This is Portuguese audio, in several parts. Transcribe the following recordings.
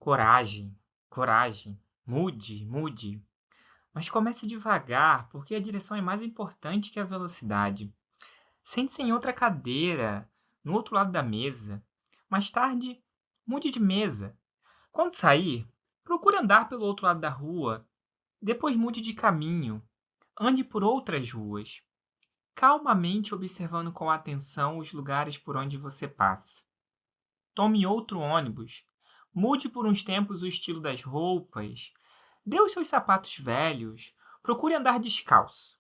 Coragem, coragem. Mude, mude. Mas comece devagar, porque a direção é mais importante que a velocidade. Sente-se em outra cadeira, no outro lado da mesa. Mais tarde, mude de mesa. Quando sair, procure andar pelo outro lado da rua. Depois mude de caminho. Ande por outras ruas, calmamente observando com atenção os lugares por onde você passa. Tome outro ônibus. Mude por uns tempos o estilo das roupas. Dê os seus sapatos velhos. Procure andar descalço.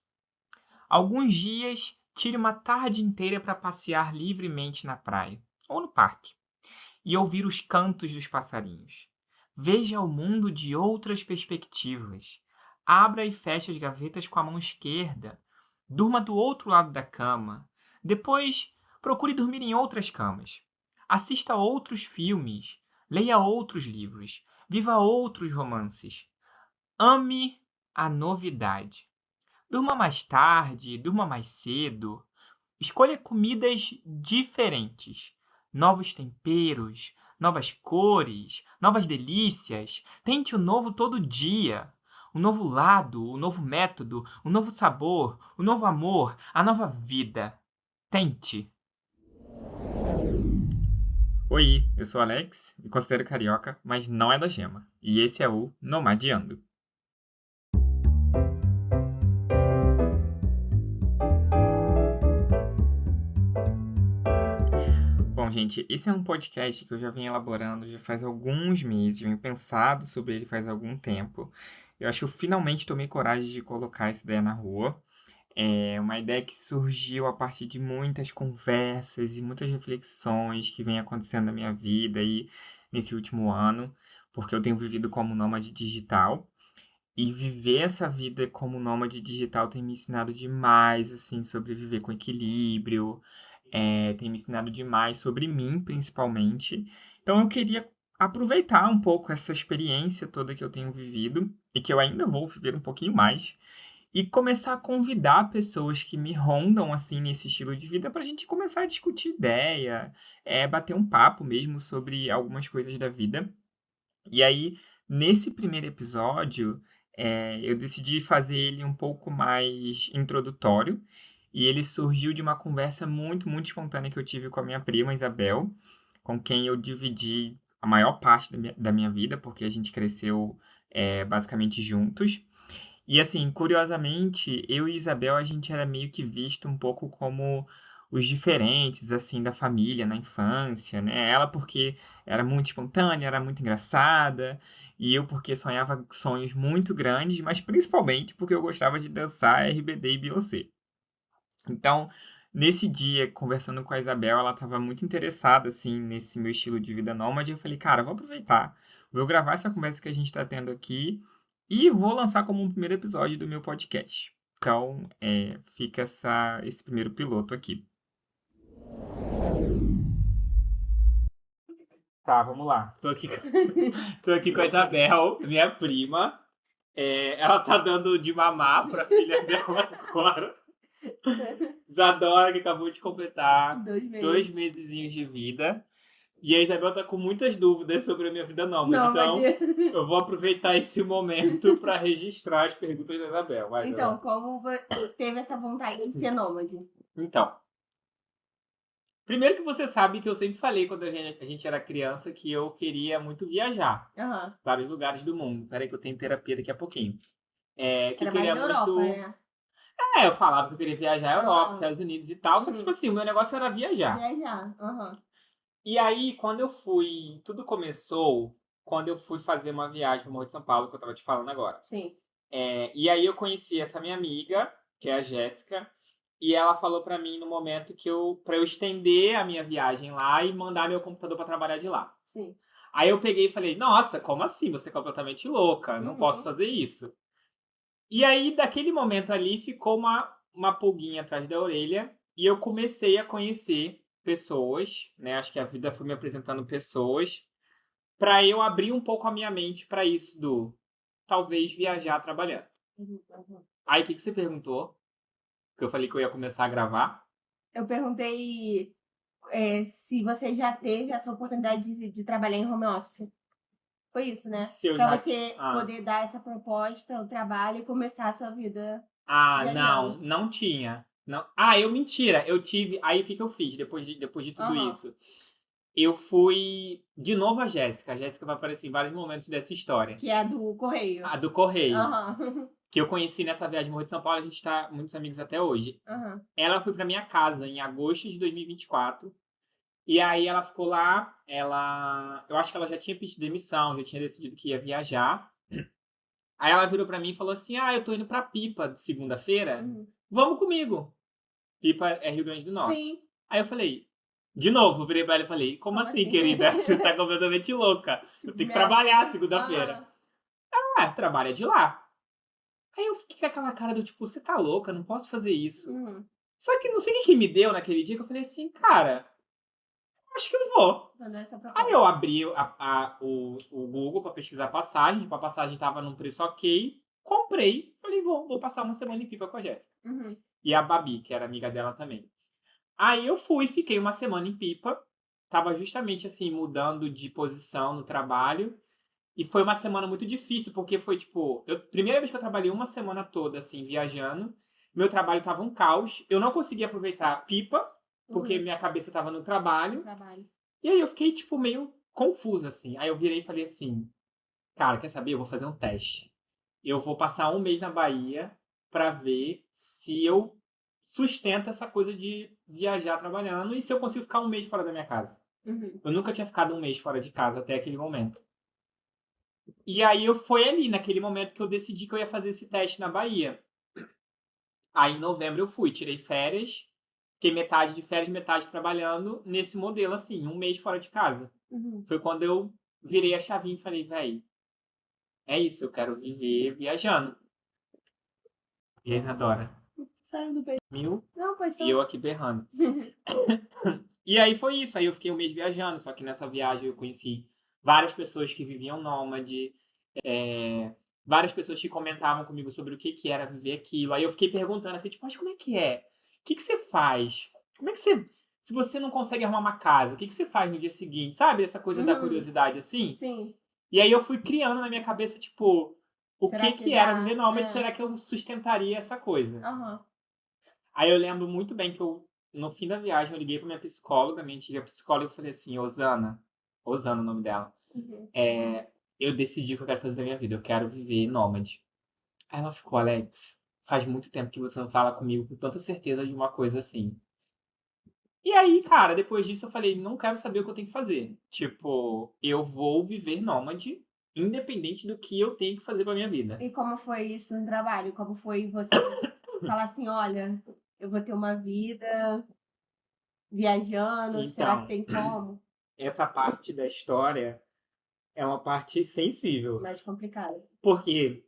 Alguns dias, tire uma tarde inteira para passear livremente na praia ou no parque e ouvir os cantos dos passarinhos. Veja o mundo de outras perspectivas. Abra e feche as gavetas com a mão esquerda. Durma do outro lado da cama. Depois, procure dormir em outras camas. Assista a outros filmes. Leia outros livros. Viva outros romances. Ame a novidade. Durma mais tarde, durma mais cedo. Escolha comidas diferentes, novos temperos, novas cores, novas delícias. Tente o novo todo dia. O novo lado, o novo método, o novo sabor, o novo amor, a nova vida. Tente. Oi, eu sou Alex, me considero carioca, mas não é da Gema. E esse é o Nomadiando. Bom, gente, esse é um podcast que eu já venho elaborando já faz alguns meses, venho pensado sobre ele faz algum tempo. Eu acho que eu finalmente tomei coragem de colocar essa ideia na rua. É uma ideia que surgiu a partir de muitas conversas e muitas reflexões que vem acontecendo na minha vida aí nesse último ano, porque eu tenho vivido como nômade digital. E viver essa vida como nômade digital tem me ensinado demais, assim, sobre viver com equilíbrio, tem me ensinado demais sobre mim, principalmente. Então eu queria aproveitar um pouco essa experiência toda que eu tenho vivido e que eu ainda vou viver um pouquinho mais e começar a convidar pessoas que me rondam assim nesse estilo de vida para a gente começar a discutir ideia, bater um papo mesmo sobre algumas coisas da vida. E aí, nesse primeiro episódio, eu decidi fazer ele um pouco mais introdutório. E ele surgiu de uma conversa muito, muito espontânea que eu tive com a minha prima Isabel, com quem eu dividi a maior parte da minha vida, porque a gente cresceu basicamente juntos. E assim, curiosamente, eu e Isabel, a gente era meio que visto um pouco como os diferentes, assim, da família na infância, né? Ela porque era muito espontânea, era muito engraçada, e eu porque sonhava sonhos muito grandes, mas principalmente porque eu gostava de dançar RBD e Beyoncé. Então, nesse dia, conversando com a Isabel, ela estava muito interessada, assim, nesse meu estilo de vida nômade. Eu falei, cara, vou aproveitar, vou gravar essa conversa que a gente está tendo aqui e vou lançar como um primeiro episódio do meu podcast. Então, fica esse primeiro piloto aqui. Tá, vamos lá. Tô aqui com a Isabel, minha prima. Ela tá dando de mamar pra filha dela agora. Isadora, que acabou de completar 2 mesezinhos de vida. E a Isabel tá com muitas dúvidas sobre a minha vida nômade. Então, eu vou aproveitar esse momento para registrar as perguntas da Isabel. Vai, Então, Isabel. como teve essa vontade de ser nômade? Então, primeiro que você sabe que eu sempre falei quando a gente era criança que eu queria muito viajar Aham. para os lugares do mundo. Peraí que eu tenho terapia daqui a pouquinho. Que eu Era mais queria Europa, muito... né? Eu falava que eu queria viajar à Europa, Estados Unidos e tal. Só que, tipo Uhum. assim, o meu negócio era viajar. Viajar. Aham. E aí, quando eu fui... Tudo começou quando eu fui fazer uma viagem pro Morro de São Paulo, que eu tava te falando agora. Sim. E aí eu conheci essa minha amiga, que é a Jéssica, e ela falou pra mim no momento pra eu estender a minha viagem lá e mandar meu computador pra trabalhar de lá. Sim. Aí eu peguei e falei, nossa, como assim? Você é completamente louca, não posso fazer isso. E aí, daquele momento ali, ficou uma pulguinha atrás da orelha e eu comecei a conhecer pessoas, né? Acho que a vida foi me apresentando pessoas pra eu abrir um pouco a minha mente pra isso do talvez viajar trabalhando. Uhum. Uhum. Aí, o que você perguntou? Que eu falei que eu ia começar a gravar. Eu perguntei se você já teve essa oportunidade de trabalhar em home office. Foi isso, né? Se eu Pra já... você poder dar essa proposta, o trabalho e começar a sua vida viajando. Não tinha. Não. Mentira. Eu tive... Aí, o que eu fiz depois de tudo Aham. isso? Eu fui de novo a Jéssica. A Jéssica vai aparecer em vários momentos dessa história. Que é a do Correio. A do Correio. Aham. Que eu conheci nessa viagem Morro de São Paulo. A gente tá muitos amigos até hoje. Aham. Ela foi pra minha casa em agosto de 2024. E aí ela ficou lá. Eu acho que ela já tinha pedido demissão. Já tinha decidido que ia viajar. Aí ela virou pra mim e falou assim: eu tô indo pra Pipa de segunda-feira. Uhum. Vamos comigo. Pipa é Rio Grande do Norte. Sim. Aí eu falei, de novo, eu virei pra ela e falei, como assim, querida? Você tá completamente louca. Eu tenho que trabalhar segunda-feira. Trabalha de lá. Aí eu fiquei com aquela cara do tipo, você tá louca, não posso fazer isso. Uhum. Só que não sei o que me deu naquele dia que eu falei assim, cara, acho que eu vou. Mandar essa proposta. Aí eu abri o Google pra pesquisar passagem, tipo, a passagem tava num preço ok, comprei, falei, vou passar uma semana em Pipa com a Jéssica. Uhum. E a Babi, que era amiga dela também. Aí eu fui, fiquei uma semana em Pipa. Tava justamente assim, mudando de posição no trabalho. E foi uma semana muito difícil, porque foi tipo... primeira vez que eu trabalhei uma semana toda, assim, viajando. Meu trabalho tava um caos. Eu não conseguia aproveitar Pipa, porque minha cabeça tava no trabalho. E aí eu fiquei, tipo, meio confusa, assim. Aí eu virei e falei assim... Cara, quer saber? Eu vou fazer um teste. Eu vou passar um mês na Bahia pra ver se eu sustento essa coisa de viajar trabalhando e se eu consigo ficar um mês fora da minha casa. Uhum. Eu nunca tinha ficado um mês fora de casa até aquele momento. E aí foi ali, naquele momento, que eu decidi que eu ia fazer esse teste na Bahia. Aí em novembro eu fui, tirei férias, fiquei metade de férias, metade trabalhando nesse modelo, assim, um mês fora de casa. Uhum. Foi quando eu virei a chavinha e falei, véi, é isso, eu quero viver viajando. E a Isadora? Saiu do peito. Não, pode falar. E eu aqui berrando. E aí foi isso. Aí eu fiquei um mês viajando. Só que nessa viagem eu conheci várias pessoas que viviam nômade. Várias pessoas que comentavam comigo sobre o que era viver aquilo. Aí eu fiquei perguntando assim, tipo, mas como é que é? O que você faz? Como é que você... Se você não consegue arrumar uma casa, o que você faz no dia seguinte? Sabe? Essa coisa da curiosidade, assim? Sim. E aí eu fui criando na minha cabeça, tipo... O Será que era viver nômade? Será que eu sustentaria essa coisa? Aham. Aí eu lembro muito bem que no fim da viagem, eu liguei pra minha psicóloga, minha antiga psicóloga, e falei assim, Osana é o nome dela, Uhum. eu decidi o que eu quero fazer da minha vida, eu quero viver nômade. Aí ela ficou, Alex, faz muito tempo que você não fala comigo com tanta certeza de uma coisa assim. E aí, cara, depois disso eu falei, não quero saber o que eu tenho que fazer. Tipo, eu vou viver nômade, independente do que eu tenho que fazer pra minha vida. E como foi isso no trabalho? Como foi você falar assim, olha, eu vou ter uma vida viajando, será que tem como? Essa parte da história é uma parte sensível. Mais complicada. Porque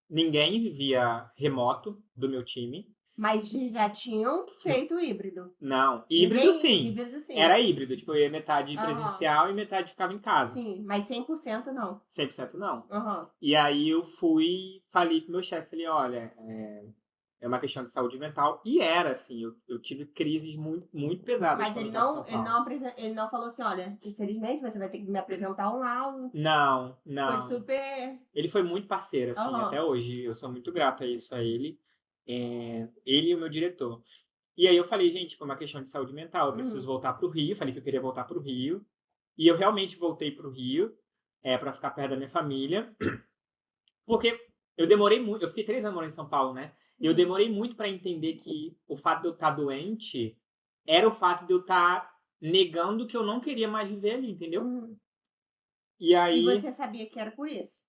ninguém vivia remoto do meu time. Mas já tinham feito híbrido. Não, híbrido sim. Híbrido sim. Era híbrido, tipo, eu ia metade presencial e metade ficava em casa. Sim, mas 100% não. 100% não. Uhum. E aí eu falei com o meu chefe, falei, olha, é uma questão de saúde mental. E era, assim, eu tive crises muito, muito pesadas. Mas ele não falou assim, olha, infelizmente você vai ter que me apresentar um laudo. Não. Foi super... Ele foi muito parceiro, assim, até hoje. Eu sou muito grato a isso, a ele. Ele e o meu diretor. E aí eu falei, gente, foi uma questão de saúde mental, eu preciso voltar pro Rio. Falei que eu queria voltar pro Rio. E eu realmente voltei pro Rio, pra ficar perto da minha família. Porque eu demorei muito, eu fiquei 3 anos morando em São Paulo, né? E eu demorei muito pra entender que o fato de eu estar doente era o fato de eu estar negando que eu não queria mais viver ali, entendeu? E aí... E você sabia que era por isso?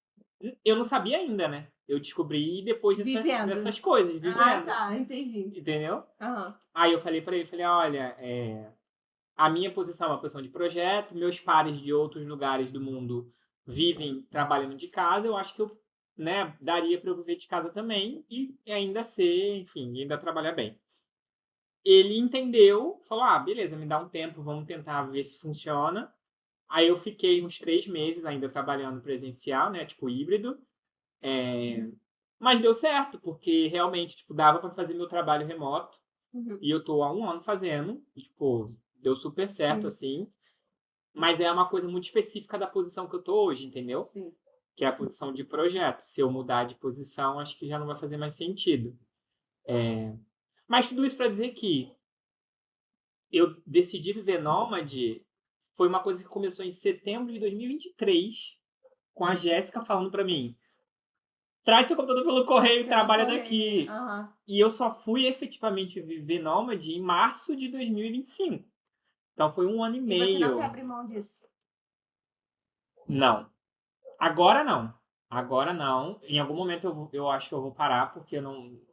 Eu não sabia ainda, né? Eu descobri depois dessas coisas, vivendo. Ah, tá, entendi. Entendeu? Uhum. Aí eu falei pra ele, olha, a minha posição é uma posição de projeto, meus pares de outros lugares do mundo vivem trabalhando de casa, eu acho que eu, né, daria pra eu viver de casa também e ainda ainda trabalhar bem. Ele entendeu, falou, beleza, me dá um tempo, vamos tentar ver se funciona. Aí eu fiquei uns 3 meses ainda trabalhando presencial, né, tipo híbrido. Mas deu certo, porque realmente, tipo, dava pra fazer meu trabalho remoto. E eu tô há 1 ano fazendo. E, tipo, deu super certo, assim. Mas é uma coisa muito específica da posição que eu tô hoje, entendeu? Sim. Que é a posição de projeto. Se eu mudar de posição, acho que já não vai fazer mais sentido. Mas tudo isso pra dizer que eu decidi viver nômade foi uma coisa que começou em setembro de 2023, com a Jéssica falando pra mim: traz seu computador pelo correio e trabalha daqui. Uhum. E eu só fui efetivamente viver nômade em março de 2025. Então foi 1 ano e meio. E você não quer abrir mão disso? Não. Agora não. Agora não. Em algum momento eu acho que eu vou parar, porque eu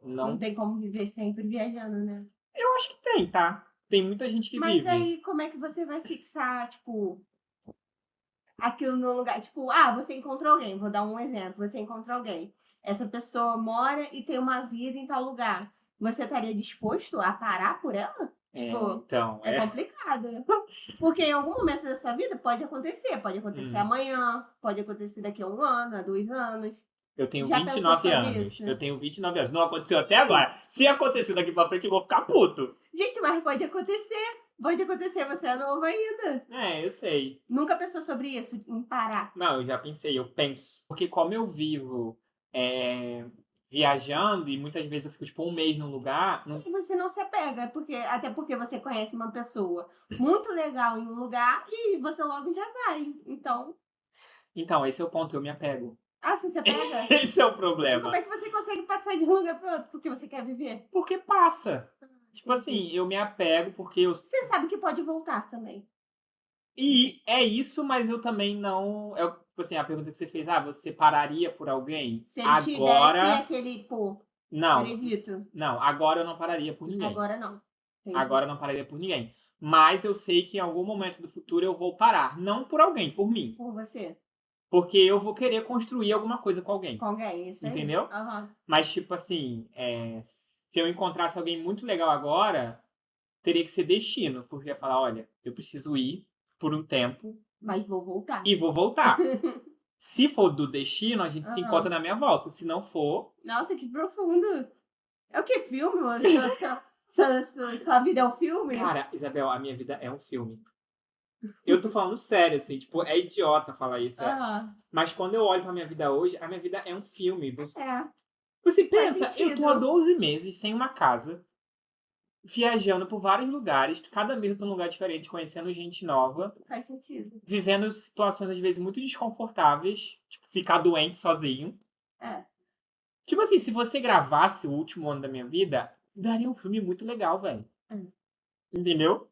Não tem como viver sempre viajando, né? Eu acho que tem, tá? Tem muita gente que Mas vive. aí, como é que você vai fixar, tipo, aquilo no lugar? Tipo, você encontrou alguém. Vou dar um exemplo. Você encontrou alguém. Essa pessoa mora e tem uma vida em tal lugar. Você estaria disposto a parar por ela? Então, é complicado. Porque em algum momento da sua vida pode acontecer. Pode acontecer amanhã, pode acontecer daqui a 1 ano, a 2 anos. Eu tenho Já 29 anos. isso? Eu tenho 29 anos. Não aconteceu até agora. Se acontecer daqui pra frente, eu vou ficar puto. Gente, mas pode acontecer. Pode acontecer, você é novo ainda. Eu sei. Nunca pensou sobre isso, em parar? Não, eu já pensei, eu penso. Porque como eu vivo viajando e muitas vezes eu fico tipo 1 mês num lugar... E você não se apega, até porque você conhece uma pessoa muito legal em um lugar e você logo já vai. Então, esse é o ponto, eu me apego. Você se apega? Esse é o E problema. como é que você consegue passar de um lugar pro outro? Porque você quer viver? Porque passa. Tipo assim, eu me apego porque eu... Você sabe que pode voltar também. E é isso, mas eu também não... Tipo assim, a pergunta que você fez, você pararia por alguém? Se ele te desse aquele, Não. veredito. Não, agora eu não pararia por ninguém. Agora não. Entendi. Agora eu não pararia por ninguém. Mas eu sei que em algum momento do futuro eu vou parar. Não por alguém, por mim. Por você. Porque eu vou querer construir alguma coisa com alguém. Com alguém, isso aí. Entendeu? Uhum. Mas, tipo assim, se eu encontrasse alguém muito legal agora, teria que ser destino. Porque eu ia falar, olha, eu preciso ir por um tempo. Mas vou voltar. E vou voltar. Se for do destino, a gente se encontra na minha volta. Se não for... Nossa, que profundo. É o que? Filme? Sua vida é um filme? Cara, Isabel, a minha vida é um filme. Eu tô falando sério, assim, tipo, é idiota falar isso. Mas quando eu olho pra minha vida hoje, a minha vida é um filme. Você pensa, eu tô há 12 meses sem uma casa, viajando por vários lugares, cada mês eu tô num lugar diferente, conhecendo gente nova. Faz sentido. Vivendo situações, às vezes, muito desconfortáveis, tipo, ficar doente sozinho. Tipo assim, se você gravasse o último ano da minha vida, daria um filme muito legal, velho. Entendeu?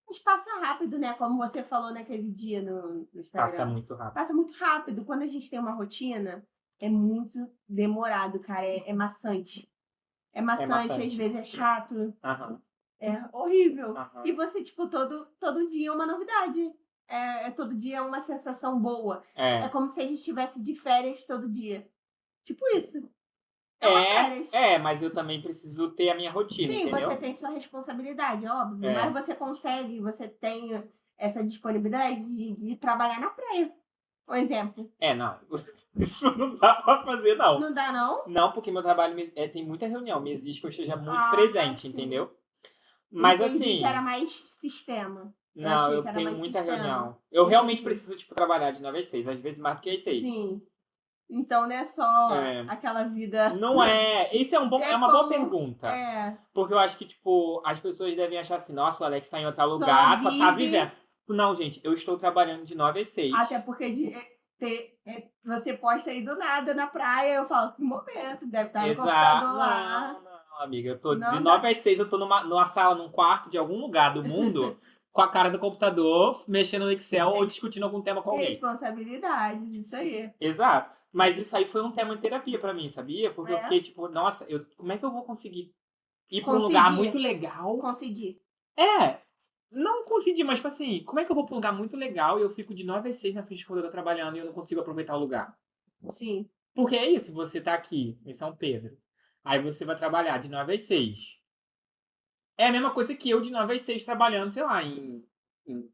Mas passa rápido, né? Como você falou naquele dia no Instagram. Passa muito rápido. Passa muito rápido. Quando a gente tem uma rotina, é muito demorado, cara. É maçante. É maçante, às vezes é chato. É horrível. E você, tipo, todo dia é uma novidade. Todo dia é uma sensação boa. É como se a gente estivesse de férias todo dia. Tipo isso. Mas eu também preciso ter a minha rotina, Sim, entendeu? você tem sua responsabilidade, óbvio. Mas você consegue, você tem essa disponibilidade de trabalhar na praia. Um exemplo. Não. Isso não dá pra fazer, não. Não dá, não? Não, porque meu trabalho tem muita reunião. Me exige que eu esteja muito presente, sim. entendeu? Mas Entendi que era mais sistema. Não, eu tenho muita reunião. Eu realmente preciso, tipo, trabalhar de 9 às 6. Às vezes mais do que às 6. Sim. Então não é só aquela vida... Não é. Isso é uma boa pergunta. Porque eu acho que, tipo, as pessoas devem achar assim, nossa, o Alex tá em outro lugar, só tá vivendo. Não, gente, eu estou trabalhando de 9 às 6. Até porque você pode sair do nada na praia, eu falo, que momento, deve estar no computador lá. Não, amiga, eu tô de 9 às 6, eu tô numa sala, num quarto de algum lugar do mundo... com a cara do computador, mexendo no Excel ou discutindo algum tema com alguém. Responsabilidades, isso aí. Exato. Mas isso aí foi um tema de terapia pra mim, sabia? Porque eu fiquei tipo, nossa, como é que eu vou conseguir ir pra um lugar muito legal? Conseguir. Não consegui, mas tipo assim, como é que eu vou pra um lugar muito legal e eu fico de 9 às 6 na frente do computador trabalhando e eu não consigo aproveitar o lugar? Sim. Porque é isso, você tá aqui em São Pedro, aí você vai trabalhar de 9 às 6. É a mesma coisa que eu de 9 às 6 trabalhando, sei lá, em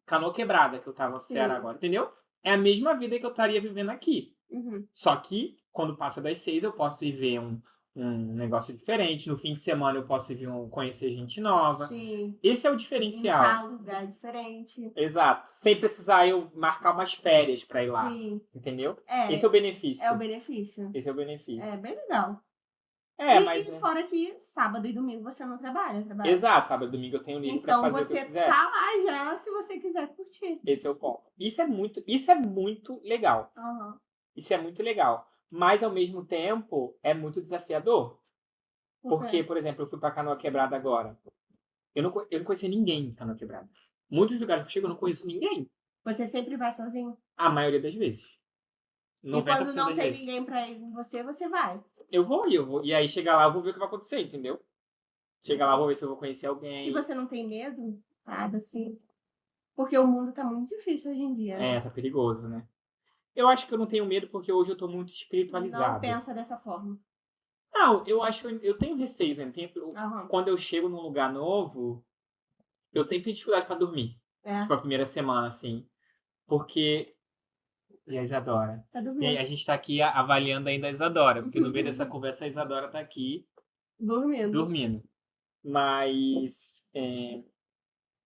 Canoa Quebrada, que eu tava no Ceará agora, entendeu? É a mesma vida que eu estaria vivendo aqui. Só que, quando passa das 6, eu posso ir ver um negócio diferente. No fim de semana eu posso conhecer gente nova. Sim. Esse é o diferencial. Em um lugar diferente. Exato. Sem precisar eu marcar umas férias pra ir lá. Sim. Entendeu? Esse é o benefício. É o benefício. Esse é o benefício. É bem legal. Mas... E fora que sábado e domingo você não trabalha. Exato, sábado e domingo eu tenho livre pra fazer o que eu quiser. Então você tá lá já se você quiser curtir. Esse é o ponto. Isso é muito legal. Uhum. Isso é muito legal. Mas, ao mesmo tempo, é muito desafiador. Porque, por exemplo, eu fui pra Canoa Quebrada agora. Eu não conhecia ninguém em Canoa Quebrada. Muitos lugares que eu chego eu não conheço ninguém. Você sempre vai sozinho? A maioria das vezes. E quando não tem ninguém pra ir com você, você vai? Eu vou. E aí, chegar lá, eu vou ver o que vai acontecer, entendeu? Chegar lá, eu vou ver se eu vou conhecer alguém. E você não tem medo? Nada assim? Porque o mundo tá muito difícil hoje em dia, né? Tá perigoso, né? Eu acho que eu não tenho medo porque hoje eu tô muito espiritualizado. Não pensa dessa forma. Não, eu acho que eu tenho receio, né? Quando eu chego num lugar novo, eu sempre tenho dificuldade pra dormir. Tipo, a primeira semana, assim. Porque... E a Isadora? Tá dormindo. E aí, a gente tá aqui avaliando ainda a Isadora. Porque no meio dessa conversa a Isadora tá aqui... Dormindo. Mas...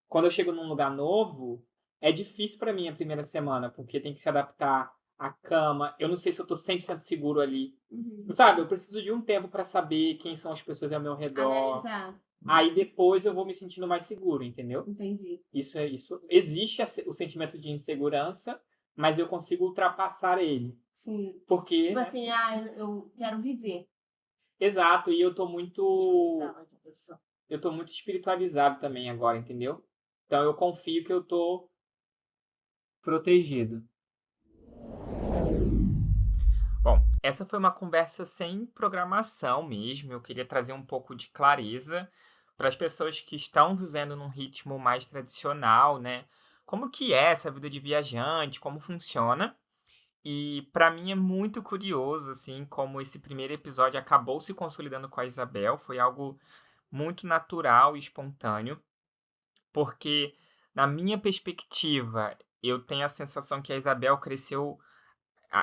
quando eu chego num lugar novo, é difícil pra mim a primeira semana. Porque tem que se adaptar à cama. Eu não sei se eu tô 100% seguro ali. Sabe? Eu preciso de um tempo pra saber quem são as pessoas ao meu redor. Analisar. Aí depois eu vou me sentindo mais seguro, entendeu? Entendi. Isso. Existe o sentimento de insegurança, mas eu consigo ultrapassar ele. Sim. Porque... Tipo assim, eu quero viver. Exato, e eu tô muito espiritualizado também agora, entendeu? Então eu confio que eu tô protegido. Bom, essa foi uma conversa sem programação mesmo. Eu queria trazer um pouco de clareza para as pessoas que estão vivendo num ritmo mais tradicional, né? Como que é essa vida de viajante, como funciona. E para mim é muito curioso, assim, como esse primeiro episódio acabou se consolidando com a Isabel. Foi algo muito natural e espontâneo, porque na minha perspectiva, eu tenho a sensação que a Isabel cresceu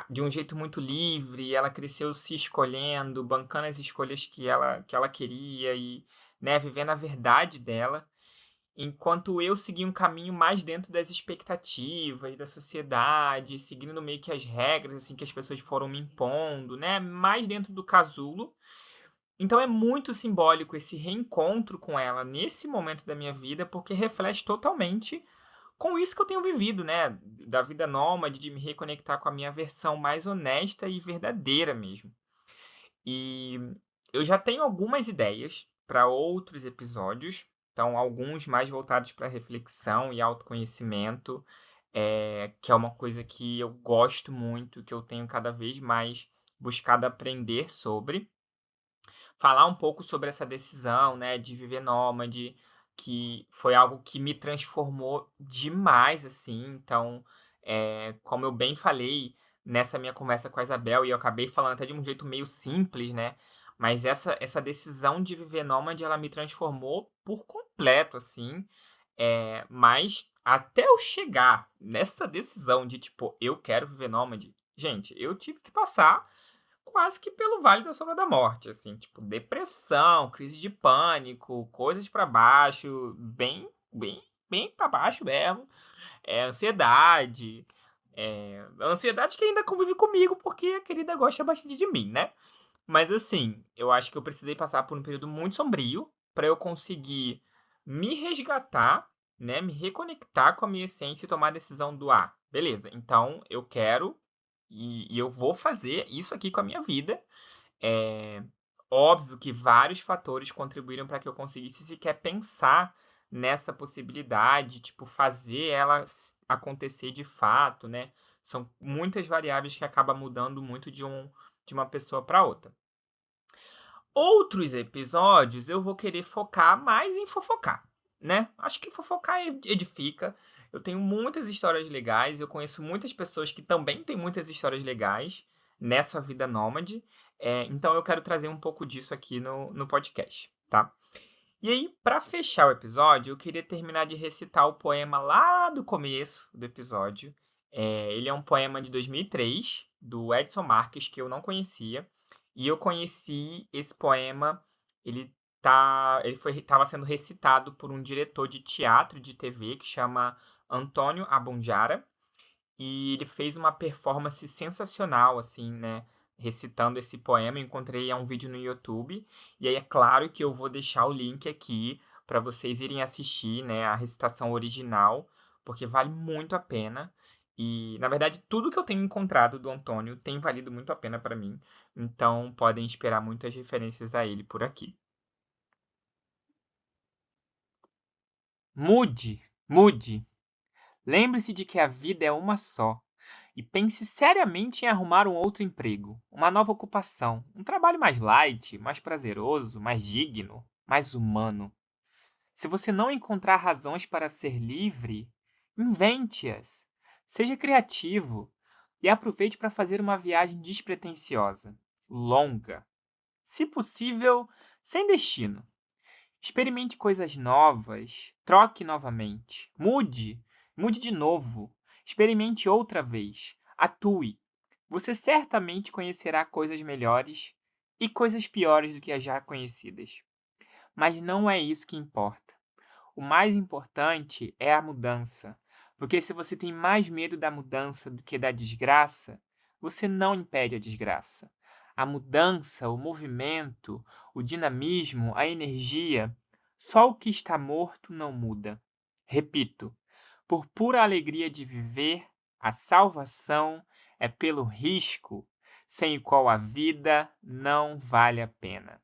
de um jeito muito livre, ela cresceu se escolhendo, bancando as escolhas que ela queria e, né, vivendo a verdade dela. Enquanto eu segui um caminho mais dentro das expectativas da sociedade, seguindo meio que as regras assim que as pessoas foram me impondo, né? Mais dentro do casulo. Então é muito simbólico esse reencontro com ela nesse momento da minha vida, porque reflete totalmente com isso que eu tenho vivido, né? Da vida nômade, de me reconectar com a minha versão mais honesta e verdadeira mesmo. E eu já tenho algumas ideias para outros episódios. Então, alguns mais voltados para reflexão e autoconhecimento, que é uma coisa que eu gosto muito, que eu tenho cada vez mais buscado aprender sobre. Falar um pouco sobre essa decisão, né, de viver nômade, que foi algo que me transformou demais, assim. Então, como eu bem falei nessa minha conversa com a Isabel, e eu acabei falando até de um jeito meio simples, né? Mas essa decisão de viver nômade, ela me transformou por completo, assim. Mas até eu chegar nessa decisão de, tipo, eu quero viver nômade, gente, eu tive que passar quase que pelo Vale da Sombra da Morte, assim, tipo, depressão, crise de pânico, coisas pra baixo, bem pra baixo mesmo, ansiedade, ansiedade que ainda convive comigo porque a querida gosta bastante de mim, né? Mas assim, eu acho que eu precisei passar por um período muito sombrio para eu conseguir me resgatar, né, me reconectar com a minha essência e tomar a decisão do beleza, então eu quero e eu vou fazer isso aqui com a minha vida. É óbvio que vários fatores contribuíram para que eu conseguisse sequer pensar nessa possibilidade, tipo, fazer ela acontecer de fato, né? São muitas variáveis que acabam mudando muito de uma pessoa para outra. Outros episódios eu vou querer focar mais em fofocar, né? Acho que fofocar edifica. Eu tenho muitas histórias legais, eu conheço muitas pessoas que também têm muitas histórias legais nessa vida nômade. Então eu quero trazer um pouco disso aqui no podcast, tá? E aí, para fechar o episódio, eu queria terminar de recitar o poema lá do começo do episódio. Ele é um poema de 2003, do Edson Marques, que eu não conhecia. E eu conheci esse poema, estava sendo recitado por um diretor de teatro de TV que chama Antônio Abondiara. E ele fez uma performance sensacional, assim, né? Recitando esse poema. Eu encontrei um vídeo no YouTube. E aí é claro que eu vou deixar o link aqui para vocês irem assistir, né? A recitação original, porque vale muito a pena. E, na verdade, tudo que eu tenho encontrado do Antônio tem valido muito a pena para mim. Então, podem esperar muitas referências a ele por aqui. Mude, mude. Lembre-se de que a vida é uma só. E pense seriamente em arrumar um outro emprego, uma nova ocupação, um trabalho mais light, mais prazeroso, mais digno, mais humano. Se você não encontrar razões para ser livre, invente-as. Seja criativo e aproveite para fazer uma viagem despretensiosa, longa. Se possível, sem destino. Experimente coisas novas, troque novamente, mude de novo, experimente outra vez, atue. Você certamente conhecerá coisas melhores e coisas piores do que as já conhecidas. Mas não é isso que importa. O mais importante é a mudança, porque se você tem mais medo da mudança do que da desgraça, você não impede a desgraça. A mudança, o movimento, o dinamismo, a energia, só o que está morto não muda. Repito, por pura alegria de viver, a salvação é pelo risco, sem o qual a vida não vale a pena.